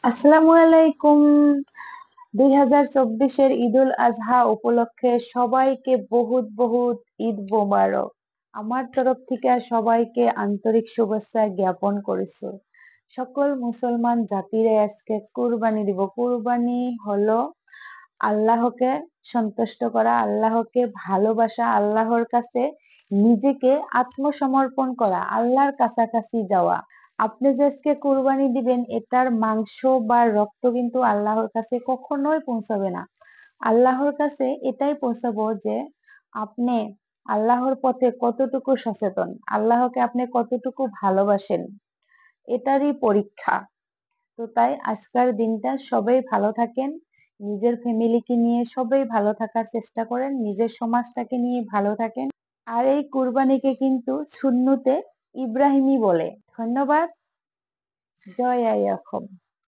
আসসালামু আলাইকুম। 2024-এর ঈদুল আজহা উপলক্ষে সবাইকে বহুত বহুত ঈদ মোবারক। আমার তরফ থেকে সবাইকে আন্তরিক শুভেচ্ছা জ্ঞাপন করেছি। সকল মুসলমান জাতিরে আজকে কুরবানি দিব। কুরবানি হলো আল্লাহকে সন্তুষ্ট করা, আল্লাহকে ভালোবাসা, আল্লাহর কাছে নিজেকে আত্মসমর্পণ করা, আল্লাহর কাছাকাছি যাওয়া। আপনি যে আজকে কুরবানি দিবেন এটার মাংস বা রক্ত কিন্তু আল্লাহর কাছে কখনোই পৌঁছাবে না। আল্লাহর কাছে এটাই পৌঁছাবো যে আপনি আল্লাহর পথে কতটুকু সচেতন, আল্লাহকে আপনি কতটুকু ভালোবাসেন, এটারই পরীক্ষা। তো তাই আজকের দিনটা সবাই ভালো থাকেন, নিজের ফ্যামিলিকে নিয়ে সবাই ভালো থাকার চেষ্টা করেন, নিজের সমাজটাকে নিয়ে ভালো থাকেন। আর এই কুরবানিকে কিন্তু সুন্নতে ইব্রাহিমী বলে। ধন্যবাদ। জয় আয়াকুম।